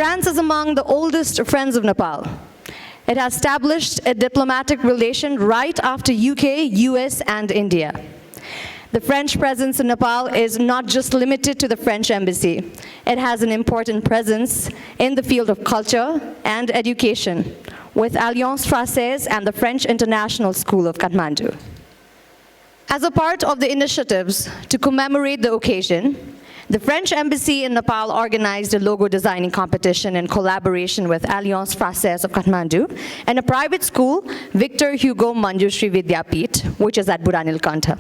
France is among the oldest friends of Nepal. It has established a diplomatic relation right after UK, US, and India. The French presence in Nepal is not just limited to the French embassy. It has an important presence in the field of culture and education, with Alliance Française and the French International School of Kathmandu. As a part of the initiatives to commemorate the occasion, the French Embassy in Nepal organized a logo designing competition in collaboration with Alliance Française of Kathmandu and a private school, Victor Hugo Manjushri Vidyapeeth, which is at Buranilkantha.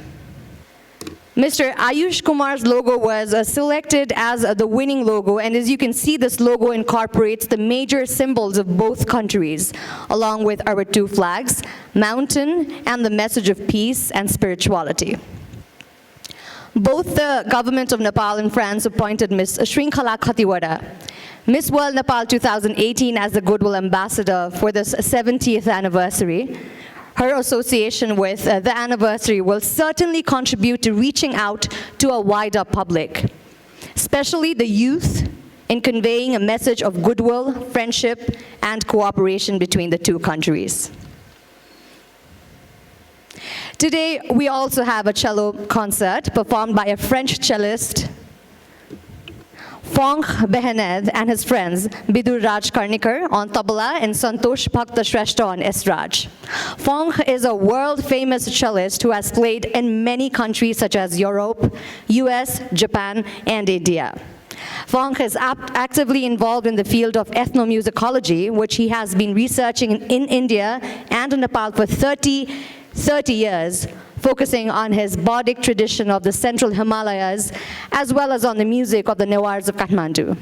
Mr. Ayush Kumar's logo was selected as the winning logo, and as you can see, this logo incorporates the major symbols of both countries, along with our two flags, mountain and the message of peace and spirituality. Both the Government of Nepal and France appointed Ms. Shrinkhala Khatiwada, Miss World Nepal 2018 as the Goodwill Ambassador for this 70th anniversary. Her association with the anniversary will certainly contribute to reaching out to a wider public, especially the youth, in conveying a message of goodwill, friendship, and cooperation between the two countries. Today, we also have a cello concert performed by a French cellist, Phong Behened, and his friends, Bidur Raj Karnikar on tabla and Santosh Bhakta Shrestha on esraj. Phong is a world-famous cellist who has played in many countries such as Europe, US, Japan, and India. Phong is actively involved in the field of ethnomusicology, which he has been researching in India and in Nepal for 30 years, focusing on his bardic tradition of the central Himalayas, as well as on the music of the Newars of Kathmandu.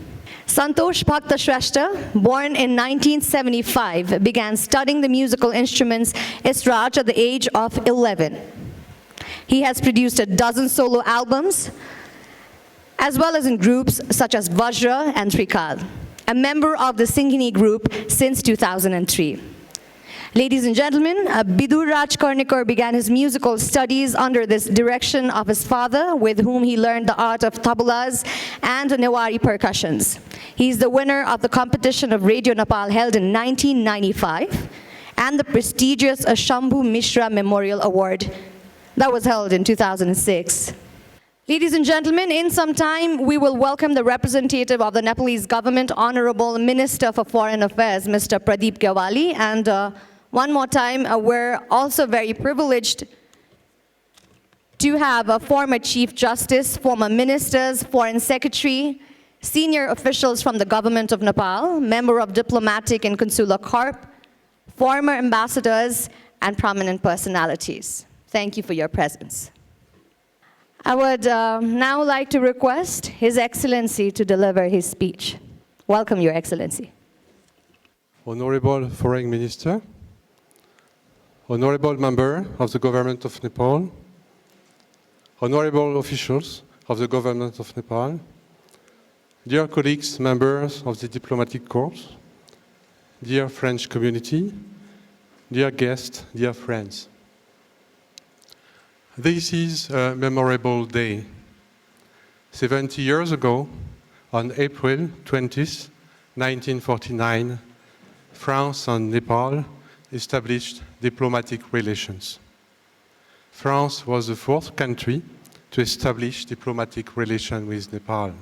Santosh Bhakta Shrestha, born in 1975, began studying the musical instruments esraj at the age of 11. He has produced a dozen solo albums, as well as in groups such as Vajra and Trikal, a member of the Singhini group since 2003. Ladies and gentlemen, Bidur Raj Karnikar began his musical studies under this direction of his father, with whom he learned the art of tablas and Newari percussions. He's the winner of the competition of Radio Nepal held in 1995 and the prestigious Shambhu Mishra Memorial Award that was held in 2006. Ladies and gentlemen, in some time, we will welcome the representative of the Nepalese government, Honourable Minister for Foreign Affairs, Mr. Pradeep Gyawali, and one more time, we're also very privileged to have a former Chief Justice, former ministers, Foreign Secretary, senior officials from the Government of Nepal, member of Diplomatic and Consular Corps, former ambassadors, and prominent personalities. Thank you for your presence. I would now like to request His Excellency to deliver his speech. Welcome, Your Excellency. Honourable Foreign Minister, Honourable Member of the Government of Nepal, Honourable officials of the Government of Nepal, dear colleagues, members of the Diplomatic Corps, dear French community, dear guests, dear friends. This is a memorable day. 70 years ago, on April 20th, 1949, France and Nepal established diplomatic relations. France was the fourth country to establish diplomatic relations with Nepal.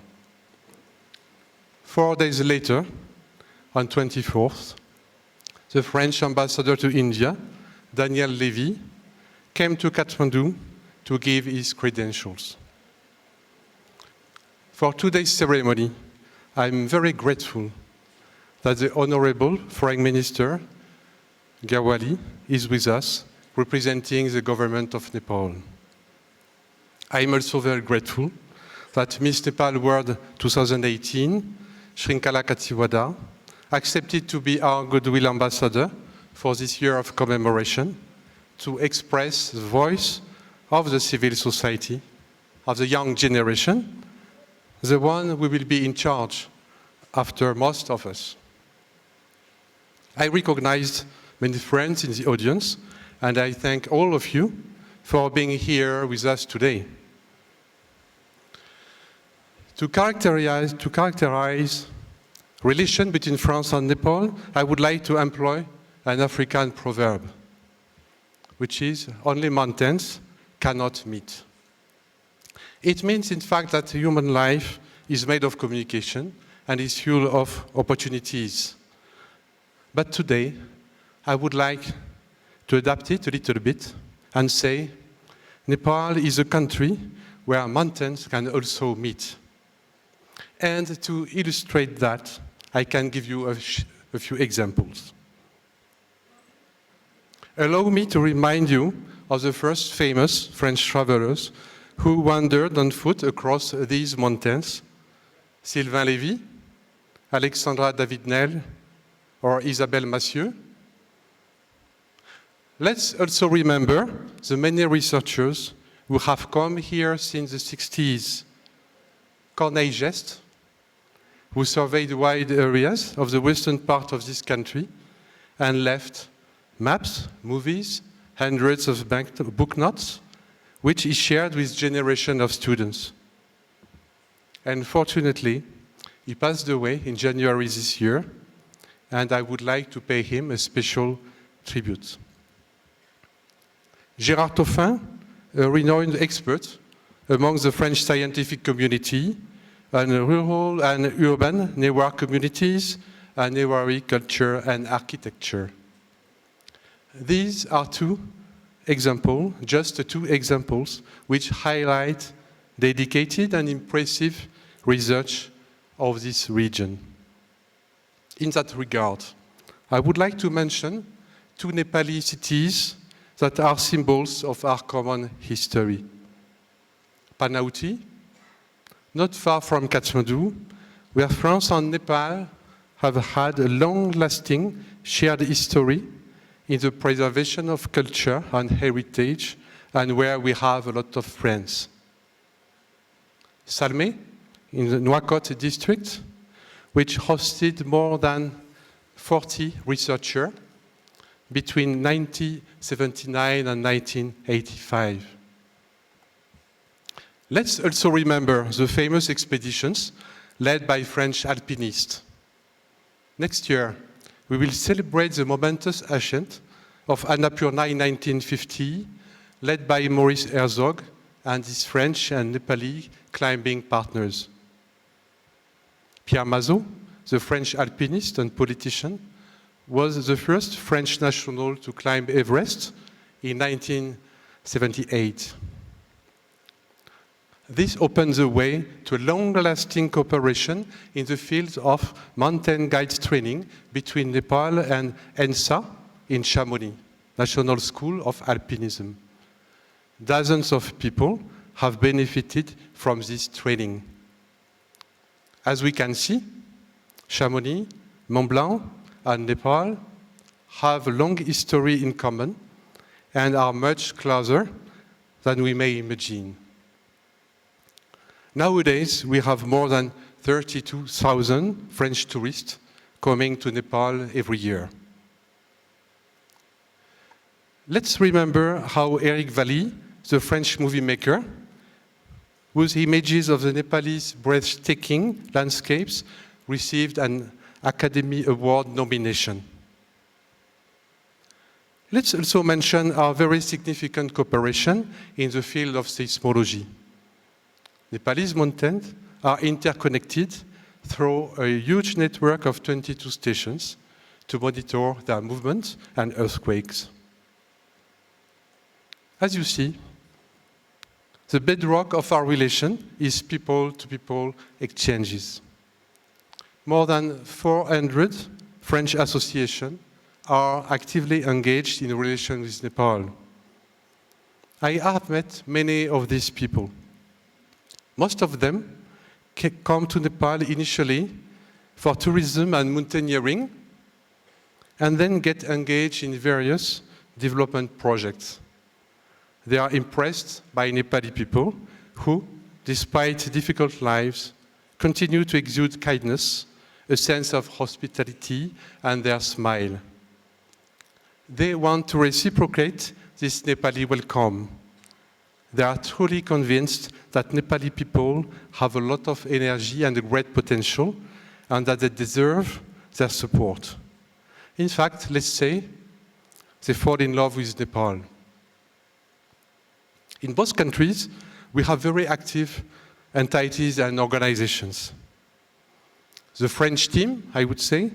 4 days later, on 24th, the French ambassador to India, Daniel Levy, came to Kathmandu to give his credentials. For today's ceremony, I'm very grateful that the Honourable Foreign Minister Gyawali is with us, representing the Government of Nepal. I'm also very grateful that Miss Nepal World 2018, Shrinkhala Khatiwada, accepted to be our Goodwill Ambassador for this year of commemoration, to express the voice of the civil society, of the young generation, the one who will be in charge after most of us. I recognize many friends in the audience, and I thank all of you for being here with us today. To characterize relation between France and Nepal, I would like to employ an African proverb, which is, only mountains cannot meet. It means, in fact, that human life is made of communication and is full of opportunities. But today, I would like to adapt it a little bit and say, Nepal is a country where mountains can also meet. And to illustrate that, I can give you a few examples. Allow me to remind you of the first famous French travelers who wandered on foot across these mountains: Sylvain Lévy, Alexandra David-Nel, or Isabelle Massieu. Let's also remember the many researchers who have come here since the 60s. Corneille Geste, who surveyed wide areas of the western part of this country and left maps, movies, hundreds of book notes, which he shared with generations of students. Unfortunately, he passed away in January this year, and I would like to pay him a special tribute. Gérard Taufin, a renowned expert among the French scientific community, and rural and urban Newar communities, and Newari culture and architecture. These are just two examples, which highlight dedicated and impressive research of this region. In that regard, I would like to mention two Nepali cities that are symbols of our common history. Panauti, not far from Kathmandu, where France and Nepal have had a long-lasting shared history in the preservation of culture and heritage, and where we have a lot of friends. Salme, in the Nouakchott district, which hosted more than 40 researchers between 1979 and 1985. Let's also remember the famous expeditions led by French alpinists. Next year, we will celebrate the momentous ascent of Annapurna in 1950, led by Maurice Herzog and his French and Nepali climbing partners. Pierre Mazot, the French alpinist and politician, was the first French national to climb Everest in 1978. This opened the way to a long-lasting cooperation in the field of mountain guides training between Nepal and ENSA in Chamonix, National School of Alpinism. Dozens of people have benefited from this training. As we can see, Chamonix, Mont Blanc, and Nepal have a long history in common and are much closer than we may imagine. Nowadays, we have more than 32,000 French tourists coming to Nepal every year. Let's remember how Eric Valli, the French movie maker, whose images of the Nepalese breathtaking landscapes received an Academy Award nomination. Let's also mention our very significant cooperation in the field of seismology. Nepalese mountains are interconnected through a huge network of 22 stations to monitor their movements and earthquakes. As you see, the bedrock of our relation is people-to-people exchanges. More than 400 French associations are actively engaged in relations with Nepal. I have met many of these people. Most of them come to Nepal initially for tourism and mountaineering, and then get engaged in various development projects. They are impressed by Nepali people who, despite difficult lives, continue to exude kindness, a sense of hospitality, and their smile. They want to reciprocate this Nepali welcome. They are truly convinced that Nepali people have a lot of energy and a great potential, and that they deserve their support. In fact, let's say they fall in love with Nepal. In both countries, we have very active entities and organizations. The French team, I would say,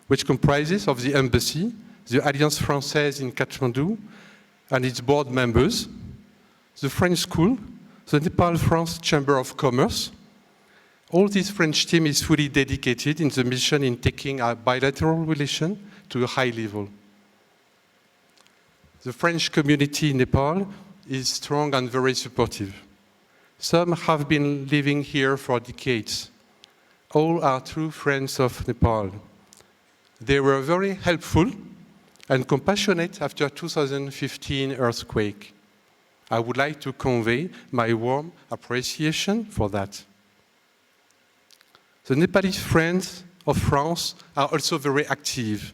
which comprises of the embassy, the Alliance Française in Kathmandu, and its board members, the French school, the Nepal France Chamber of Commerce. All this French team is fully dedicated in the mission in taking our bilateral relation to a high level. The French community in Nepal is strong and very supportive. Some have been living here for decades. All are true friends of Nepal. They were very helpful and compassionate after 2015 earthquake. I would like to convey my warm appreciation for that. The Nepalese friends of France are also very active.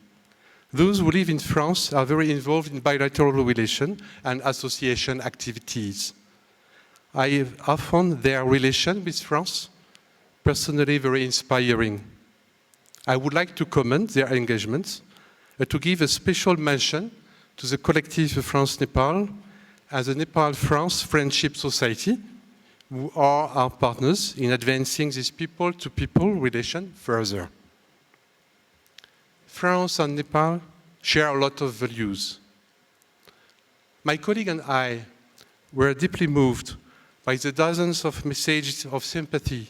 Those who live in France are very involved in bilateral relations and association activities. I have found their relation with France personally very inspiring. I would like to commend their engagements, to give a special mention to the Collective France-Nepal and the Nepal France Friendship Society, who are our partners in advancing this people-to-people relation further. France and Nepal share a lot of values. My colleague and I were deeply moved by the dozens of messages of sympathy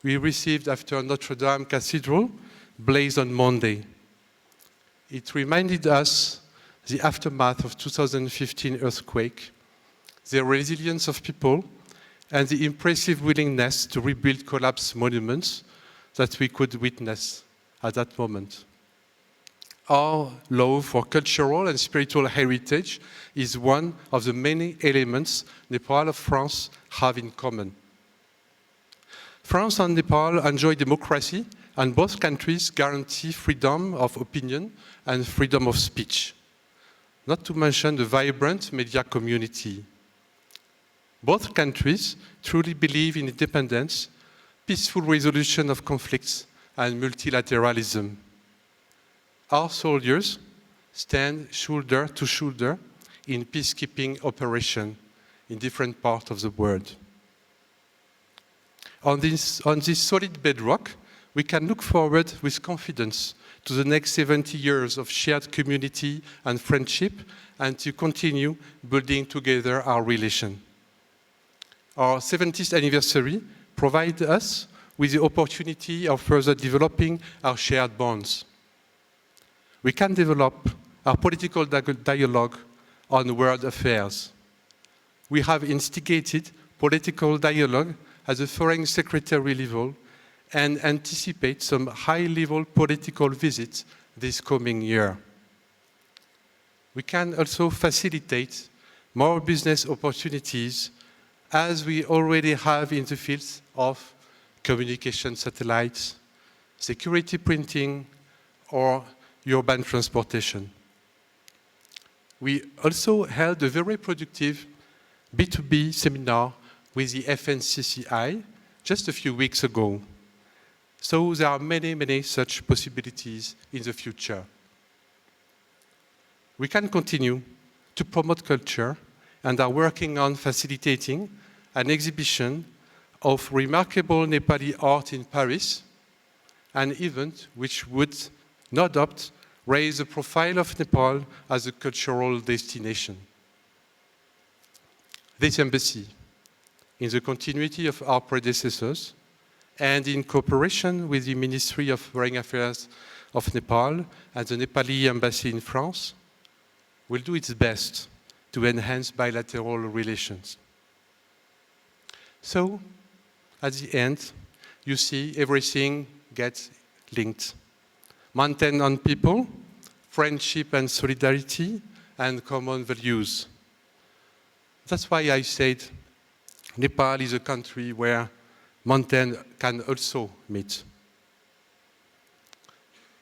we received after Notre Dame Cathedral blazed on Monday. It reminded us the aftermath of 2015 earthquake, the resilience of people, and the impressive willingness to rebuild collapsed monuments that we could witness at that moment. Our love for cultural and spiritual heritage is one of the many elements Nepal and France have in common. France and Nepal enjoy democracy, and both countries guarantee freedom of opinion and freedom of speech, not to mention the vibrant media community. Both countries truly believe in independence, peaceful resolution of conflicts, and multilateralism. Our soldiers stand shoulder to shoulder in peacekeeping operations in different parts of the world. On this solid bedrock, we can look forward with confidence to the next 70 years of shared community and friendship, and to continue building together our relation. Our 70th anniversary provides us with the opportunity of further developing our shared bonds. We can develop our political dialogue on world affairs. We have instigated political dialogue at the Foreign Secretary level and anticipate some high-level political visits this coming year. We can also facilitate more business opportunities, as we already have in the fields of communication satellites, security printing, or urban transportation. We also held a very productive B2B seminar with the FNCCI just a few weeks ago. So there are many such possibilities in the future. We can continue to promote culture and are working on facilitating an exhibition of remarkable Nepali art in Paris, an event which would, no doubt, raise the profile of Nepal as a cultural destination. This embassy, in the continuity of our predecessors, and in cooperation with the Ministry of Foreign Affairs of Nepal and the Nepali embassy in France, will do its best to enhance bilateral relations. So, at the end, you see everything gets linked. Maintain on people, friendship and solidarity, and common values. That's why I said Nepal is a country where mountain can also meet.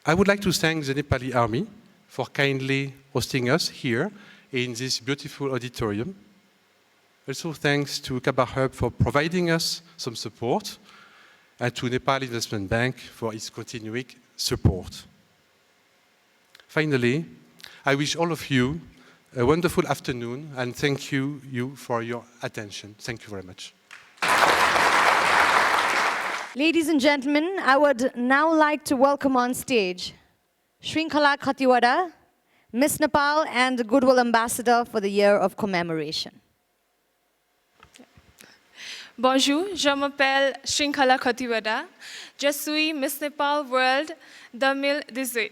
I would like to thank the Nepali Army for kindly hosting us here in this beautiful auditorium. Also thanks to Kabar Hub for providing us some support, and to Nepal Investment Bank for its continuing support. Finally, I wish all of you a wonderful afternoon and thank you for your attention. Thank you very much. Ladies and gentlemen, I would now like to welcome on stage Shrinkhala Khatiwada, Miss Nepal and Goodwill Ambassador for the year of commemoration. Bonjour, je m'appelle Shrinkhala Khatiwada. Je suis Miss Nepal World 2018.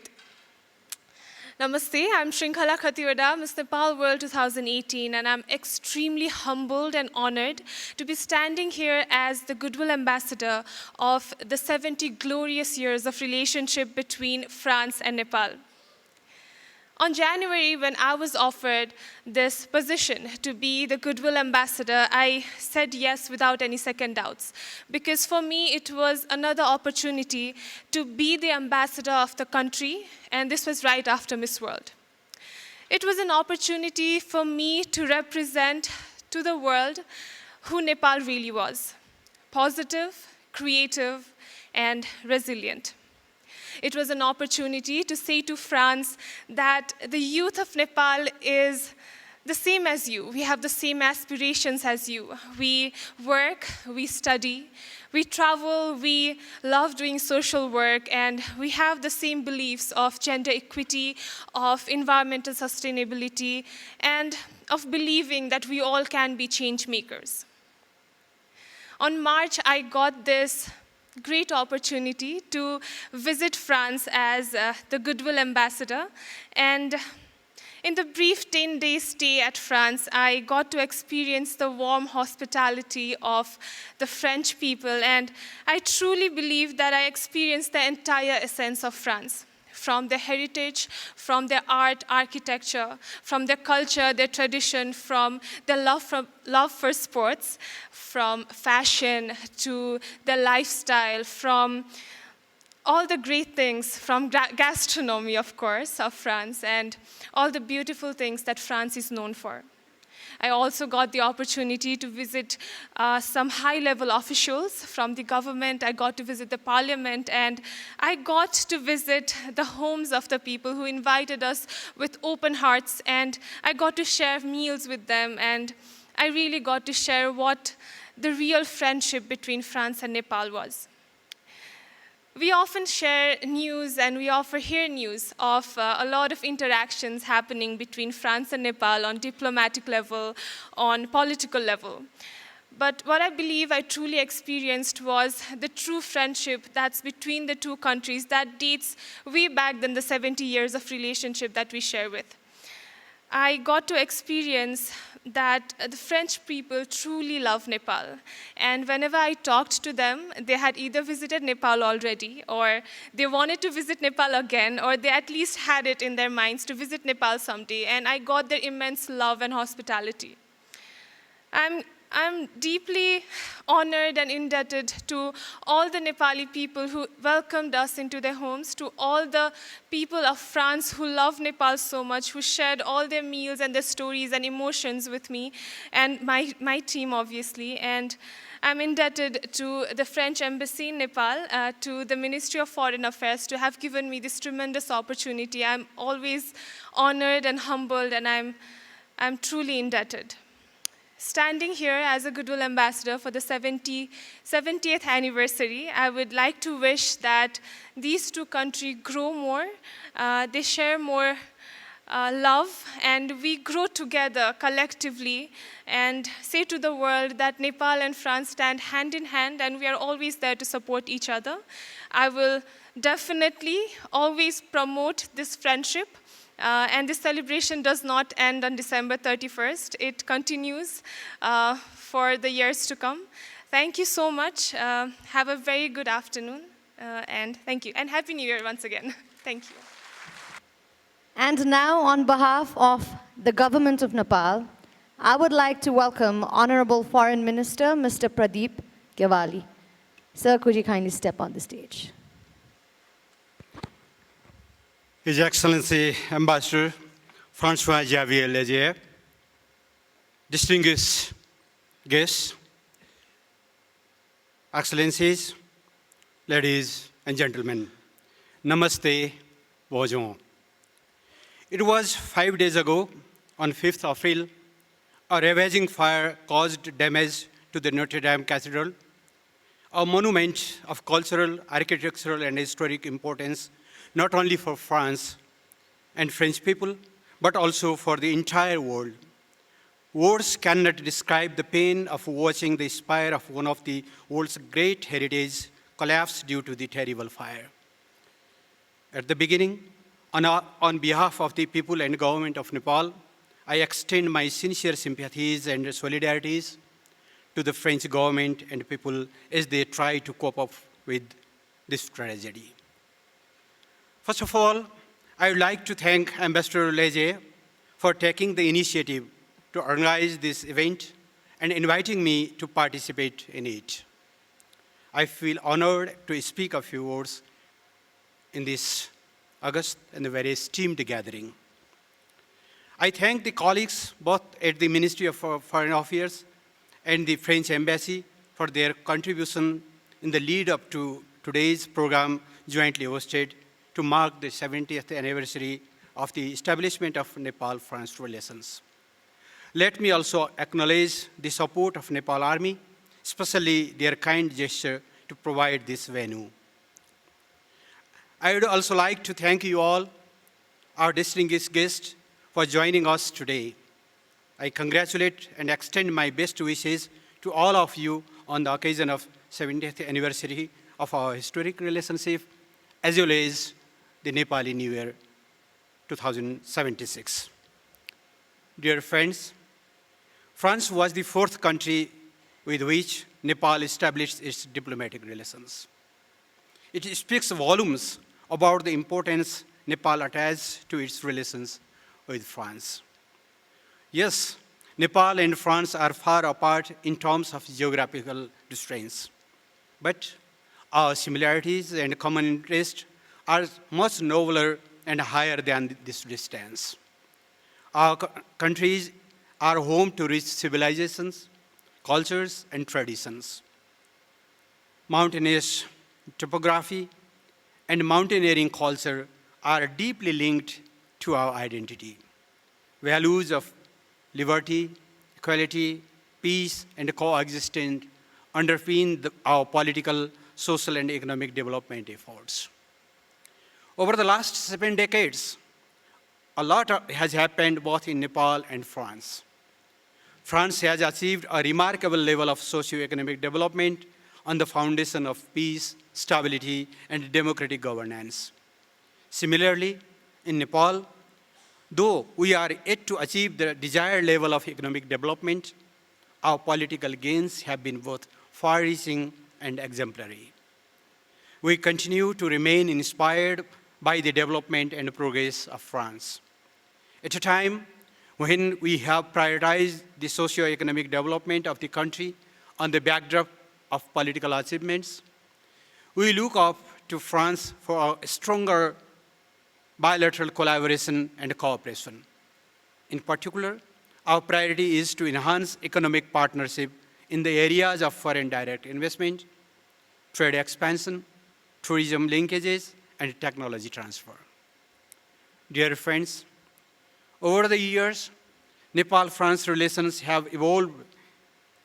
Namaste, I'm Shrinkhala Khatiwada, Miss Nepal World 2018, and I'm extremely humbled and honored to be standing here as the Goodwill Ambassador of the 70 glorious years of relationship between France and Nepal. On January, when I was offered this position to be the Goodwill Ambassador, I said yes without any second doubts. Because for me, it was another opportunity to be the ambassador of the country, and this was right after Miss World. It was an opportunity for me to represent to the world who Nepal really was: positive, creative, and resilient. It was an opportunity to say to France that the youth of Nepal is the same as you. We have the same aspirations as you. We work, we study, we travel, we love doing social work, and we have the same beliefs of gender equity, of environmental sustainability, and of believing that we all can be change makers. On March, I got this great opportunity to visit France as the Goodwill Ambassador. And in the brief 10-day stay at France, I got to experience the warm hospitality of the French people. And I truly believe that I experienced the entire essence of France, from their heritage, from their art, architecture, from their culture, their tradition, from their love for sports, from fashion to their lifestyle, from all the great things, from gastronomy, of course, of France, and all the beautiful things that France is known for. I also got the opportunity to visit some high-level officials from the government. I got to visit the parliament, and I got to visit the homes of the people who invited us with open hearts, and I got to share meals with them, and I really got to share what the real friendship between France and Nepal was. We often share news and we often hear news of a lot of interactions happening between France and Nepal on diplomatic level, on political level. But what I believe I truly experienced was the true friendship that's between the two countries that dates way back than the 70 years of relationship that we share with. I got to experience that the French people truly love Nepal. And whenever I talked to them, they had either visited Nepal already, or they wanted to visit Nepal again, or they at least had it in their minds to visit Nepal someday. And I got their immense love and hospitality. I'm deeply honored and indebted to all the Nepali people who welcomed us into their homes, to all the people of France who love Nepal so much, who shared all their meals and their stories and emotions with me, and my team, obviously. And I'm indebted to the French Embassy in Nepal, to the Ministry of Foreign Affairs to have given me this tremendous opportunity. I'm always honored and humbled, and I'm truly indebted. Standing here as a Goodwill Ambassador for the 70th anniversary, I would like to wish that these two countries grow more, they share more love, and we grow together collectively and say to the world that Nepal and France stand hand in hand and we are always there to support each other. I will definitely always promote this friendship. And this celebration does not end on December 31st. It continues for the years to come. Thank you so much. Have a very good afternoon. And thank you. And Happy New Year once again. Thank you. And now, on behalf of the Government of Nepal, I would like to welcome Honourable Foreign Minister, Mr. Pradeep Gyawali. Sir, could you kindly step on the stage? His Excellency Ambassador François-Xavier Léger, distinguished guests, Excellencies, ladies and gentlemen, Namaste, bonjour. It was 5 days ago, on 5th April, a ravaging fire caused damage to the Notre Dame Cathedral, a monument of cultural, architectural, and historic importance, not only for France and French people, but also for the entire world. Words cannot describe the pain of watching the spire of one of the world's great heritage collapse due to the terrible fire. At the beginning, on behalf of the people and government of Nepal, I extend my sincere sympathies and solidarities to the French government and people as they try to cope up with this tragedy. First of all, I would like to thank Ambassador Léger for taking the initiative to organize this event and inviting me to participate in it. I feel honored to speak a few words in this August and a very esteemed gathering. I thank the colleagues both at the Ministry of Foreign Affairs and the French Embassy for their contribution in the lead up to today's program jointly hosted to mark the 70th anniversary of the establishment of Nepal-France relations. Let me also acknowledge the support of Nepal Army, especially their kind gesture to provide this venue. I would also like to thank you all, our distinguished guests, for joining us today. I congratulate and extend my best wishes to all of you on the occasion of 70th anniversary of our historic relationship, as well as the Nepali New Year 2076. Dear friends, France was the fourth country with which Nepal established its diplomatic relations. It speaks volumes about the importance Nepal attaches to its relations with France. Yes, Nepal and France are far apart in terms of geographical distance, but our similarities and common interests are much nobler and higher than this distance. Our countries are home to rich civilizations, cultures, and traditions. Mountainous topography and mountaineering culture are deeply linked to our identity. Values of liberty, equality, peace, and coexistence underpin our political, social, and economic development efforts. Over the last 7 decades, a lot has happened both in Nepal and France. France has achieved a remarkable level of socio-economic development on the foundation of peace, stability, and democratic governance. Similarly, in Nepal, though we are yet to achieve the desired level of economic development, our political gains have been both far-reaching and exemplary. We continue to remain inspired by the development and progress of France. At a time when we have prioritized the socio-economic development of the country on the backdrop of political achievements, we look up to France for a stronger bilateral collaboration and cooperation. In particular, our priority is to enhance economic partnership in the areas of foreign direct investment, trade expansion, tourism linkages, and technology transfer. Dear friends, over the years, Nepal-France relations have evolved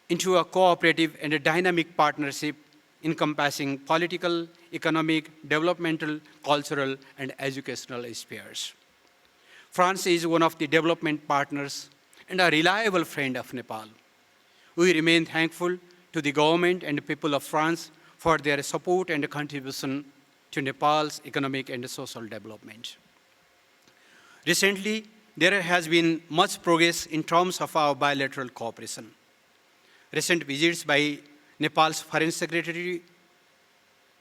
into a cooperative and a dynamic partnership encompassing political, economic, developmental, cultural, and educational spheres. France is one of the development partners and a reliable friend of Nepal. We remain thankful to the government and people of France for their support and contribution to Nepal's economic and social development. Recently, there has been much progress in terms of our bilateral cooperation. Recent visits by Nepal's Foreign Secretary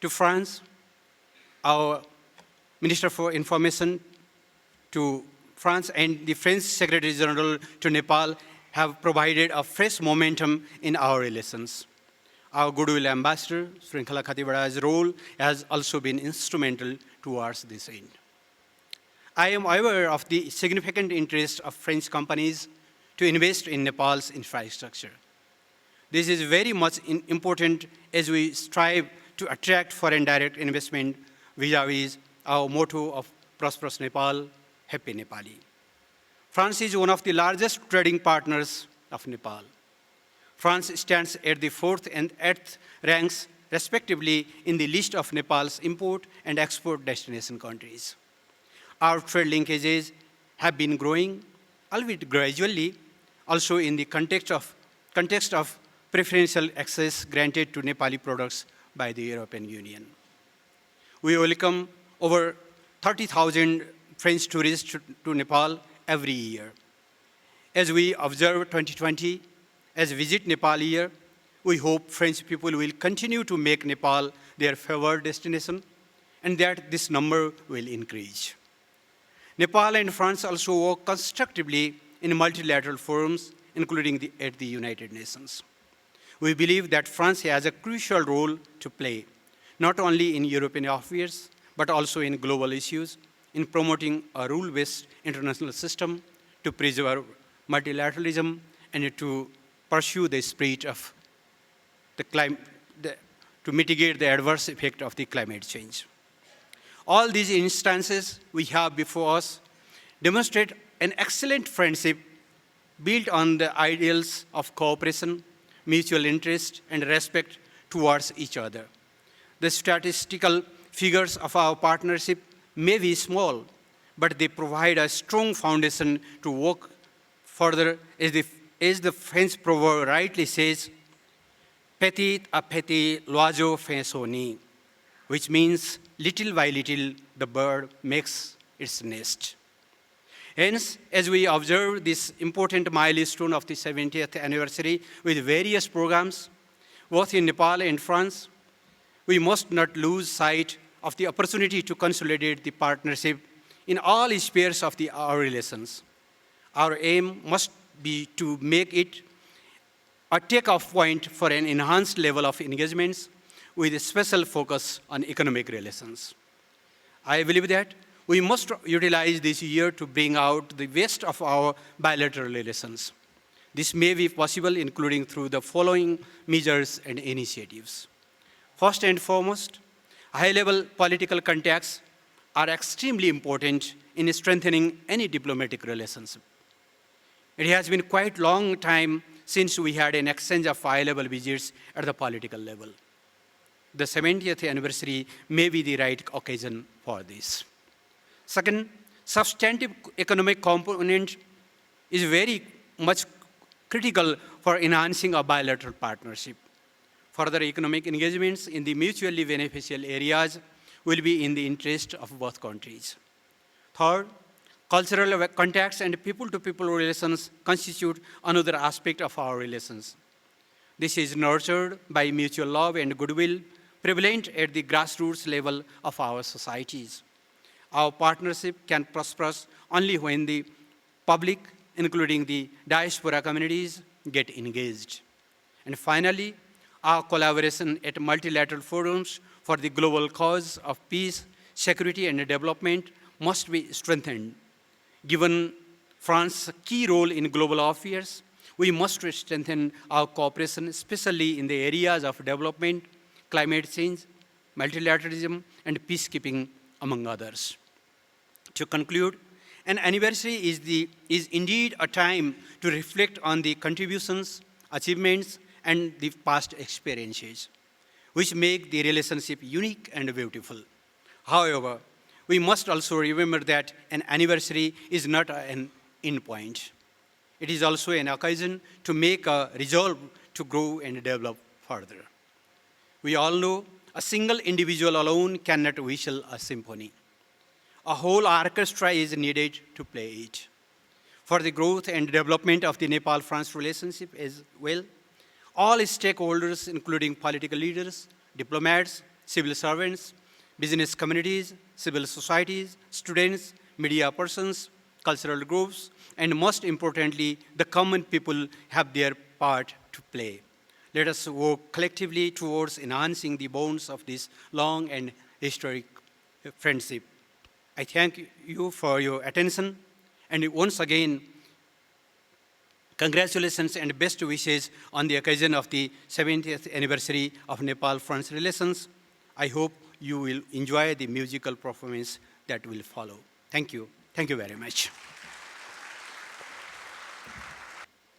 to France, our Minister for Information to France, and the French Secretary General to Nepal have provided a fresh momentum in our relations. Our Goodwill Ambassador, Shrinkhala Khatiwada's role has also been instrumental towards this end. I am aware of the significant interest of French companies to invest in Nepal's infrastructure. This is very much important as we strive to attract foreign direct investment vis-à-vis our motto of prosperous Nepal, happy Nepali. France is one of the largest trading partners of Nepal. France stands at the 4th and 8th ranks, respectively, in the list of Nepal's import and export destination countries. Our trade linkages have been growing, albeit gradually, also in the context of preferential access granted to Nepali products by the European Union. We welcome over 30,000 French tourists to Nepal every year. As we observe 2020 as Visit Nepal year, we hope French people will continue to make Nepal their favored destination and that this number will increase. Nepal and France also work constructively in multilateral forums, including at the United Nations. We believe that France has a crucial role to play, not only in European affairs, but also in global issues, in promoting a rule-based international system to preserve multilateralism and to pursue the spirit of to mitigate the adverse effect of the climate change. All these instances we have before us demonstrate an excellent friendship built on the ideals of cooperation, mutual interest, and respect towards each other. The statistical figures of our partnership may be small, but they provide a strong foundation to work further, as the French proverb rightly says, petit à petit l'oiseau fait son nid, which means little by little the bird makes its nest. Hence, as we observe this important milestone of the 70th anniversary with various programs, both in Nepal and France, we must not lose sight of the opportunity to consolidate the partnership in all spheres of our relations. Our aim must be to make it a take-off point for an enhanced level of engagements with a special focus on economic relations. I believe that we must utilize this year to bring out the best of our bilateral relations. This may be possible including through the following measures and initiatives. First and foremost, high-level political contacts are extremely important in strengthening any diplomatic relationship. It has been quite a long time since we had an exchange of high-level visits at the political level. The 70th anniversary may be the right occasion for this. Second, substantive economic component is very much critical for enhancing a bilateral partnership. Further economic engagements in the mutually beneficial areas will be in the interest of both countries. Third, cultural contacts and people-to-people relations constitute another aspect of our relations. This is nurtured by mutual love and goodwill prevalent at the grassroots level of our societies. Our partnership can prosper only when the public, including the diaspora communities, get engaged. And finally, our collaboration at multilateral forums for the global cause of peace, security, and development must be strengthened. Given France's key role in global affairs, we must strengthen our cooperation, especially in the areas of development, climate change, multilateralism, and peacekeeping, among others. To conclude, an anniversary is indeed a time to reflect on the contributions, achievements, and the past experiences, which make the relationship unique and beautiful. However, we must also remember that an anniversary is not an end point. It is also an occasion to make a resolve to grow and develop further. We all know a single individual alone cannot whistle a symphony. A whole orchestra is needed to play it. For the growth and development of the Nepal-France relationship as well, all stakeholders, including political leaders, diplomats, civil servants, business communities, civil societies, students, media persons, cultural groups, and most importantly, the common people have their part to play. Let us work collectively towards enhancing the bonds of this long and historic friendship. I thank you for your attention, and once again, congratulations and best wishes on the occasion of the 70th anniversary of Nepal-France relations. I hope you will enjoy the musical performance that will follow. Thank you. Thank you very much.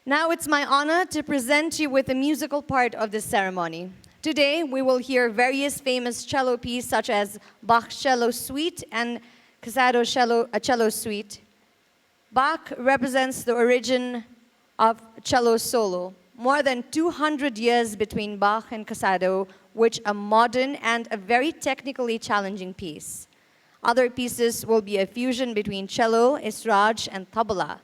Now it's my honor to present you with the musical part of this ceremony. Today, we will hear various famous cello pieces such as Bach's Cello Suite and Casado's Cello Suite. Bach represents the origin of cello solo. More than 200 years between Bach and Casado, which a modern and a very technically challenging piece. Other pieces will be a fusion between cello, esraj, and tabla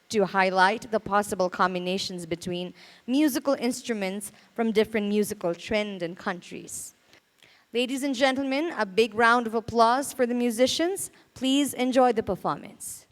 to highlight the possible combinations between musical instruments from different musical trends and countries. Ladies and gentlemen, a big round of applause for the musicians. Please enjoy the performance.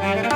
you.